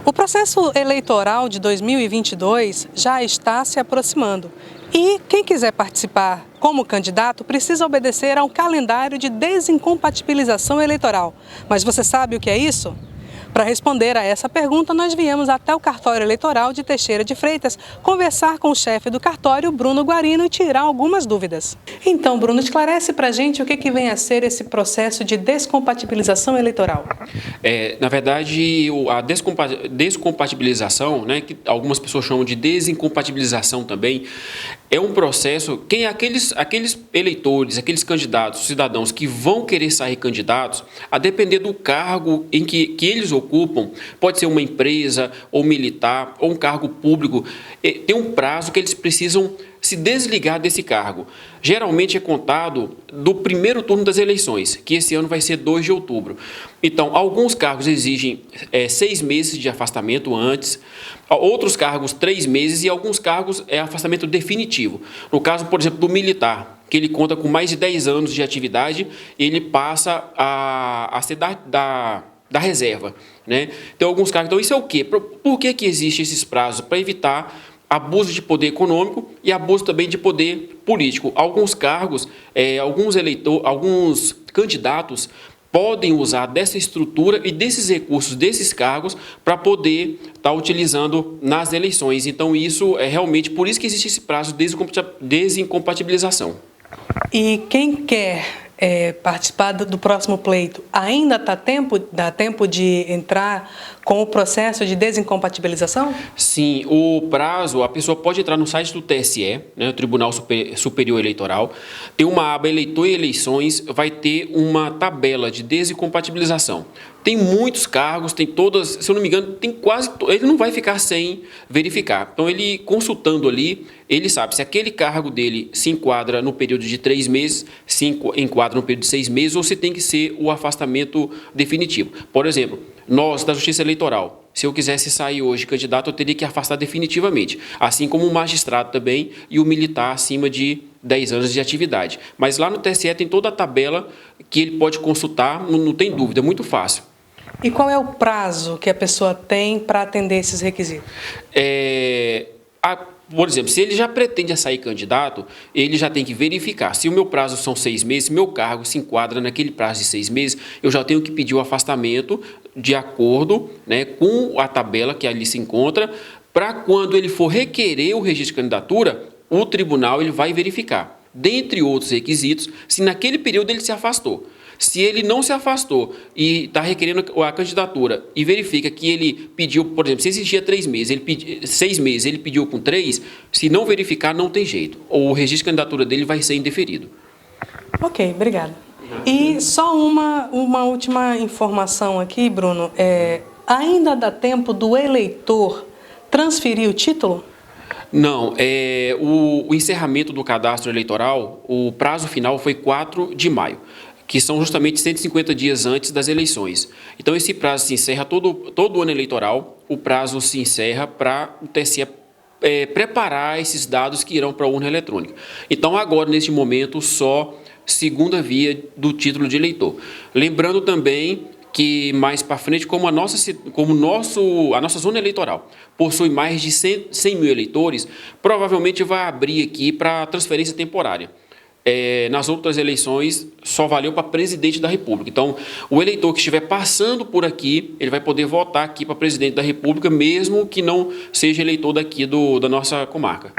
O processo eleitoral de 2022 já está se aproximando e quem quiser participar como candidato precisa obedecer ao calendário de desincompatibilização eleitoral. Mas você sabe o que é isso? Para responder a essa pergunta, nós viemos até o cartório eleitoral de Teixeira de Freitas conversar com o chefe do cartório, Bruno Guarino, e tirar algumas dúvidas. Então, Bruno, esclarece para a gente o que vem a ser esse processo de descompatibilização eleitoral. Na verdade, a descompatibilização, né, que algumas pessoas chamam de desincompatibilização também, é um processo que aqueles eleitores, aqueles candidatos, cidadãos que vão querer sair candidatos, a depender do cargo em que eles ocupam, pode ser uma empresa, ou militar, ou um cargo público, tem um prazo que eles precisam se desligar desse cargo. Geralmente é contado do primeiro turno das eleições, que esse ano vai ser 2 de outubro. Então, alguns cargos exigem 6 meses de afastamento antes, outros cargos 3 meses e alguns cargos é afastamento definitivo. No caso, por exemplo, do militar, que ele conta com mais de 10 anos de atividade, ele passa a ser da reserva, né? Então, alguns cargos. Então, isso é o quê? Por que existem esses prazos? Para evitar abuso de poder econômico e abuso também de poder político. Alguns cargos, alguns candidatos podem usar dessa estrutura e desses recursos, desses cargos, para poder estar utilizando nas eleições. Então, isso é realmente por isso que existe esse prazo de desincompatibilização. E quem quer participar do próximo pleito, ainda dá tempo de entrar com o processo de desincompatibilização? Sim, o prazo, a pessoa pode entrar no site do TSE, né, o Tribunal Superior Eleitoral, tem uma aba Eleitor e Eleições, vai ter uma tabela de desincompatibilização. Tem muitos cargos, tem todas, se eu não me engano, tem quase, ele não vai ficar sem verificar. Então, ele consultando ali, ele sabe se aquele cargo dele se enquadra no período de 3 meses, se enquadra no período de 6 meses, ou se tem que ser o afastamento definitivo. Por exemplo, nós, da Justiça Eleitoral, se eu quisesse sair hoje candidato, eu teria que afastar definitivamente, assim como o magistrado também e o militar acima de 10 anos de atividade. Mas lá no TSE tem toda a tabela que ele pode consultar, não tem dúvida, é muito fácil. E qual é o prazo que a pessoa tem para atender esses requisitos? Por exemplo, se ele já pretende sair candidato, ele já tem que verificar. Se o meu prazo são 6 meses, meu cargo se enquadra naquele prazo de 6 meses, eu já tenho que pedir o afastamento de acordo, né, com a tabela que ali se encontra, para quando ele for requerer o registro de candidatura, o tribunal ele vai verificar, dentre outros requisitos, se naquele período ele se afastou. Se ele não se afastou e está requerendo a candidatura e verifica que ele pediu, por exemplo, se existia 3 meses, 6 meses, ele pediu com 3, se não verificar, não tem jeito. O registro de candidatura dele vai ser indeferido. Ok, obrigada. E só uma última informação aqui, Bruno. Ainda dá tempo do eleitor transferir o título? Não, o encerramento do cadastro eleitoral, o prazo final foi 4 de maio. Que são justamente 150 dias antes das eleições. Então, esse prazo se encerra todo o ano eleitoral, o prazo se encerra para o TSE preparar esses dados que irão para a urna eletrônica. Então, agora, neste momento, só segunda via do título de eleitor. Lembrando também que mais para frente, como a nossa zona eleitoral possui mais de 100 mil eleitores, provavelmente vai abrir aqui para transferência temporária. Nas outras eleições só valeu para presidente da República. Então, o eleitor que estiver passando por aqui, ele vai poder votar aqui para presidente da República, mesmo que não seja eleitor daqui da nossa comarca.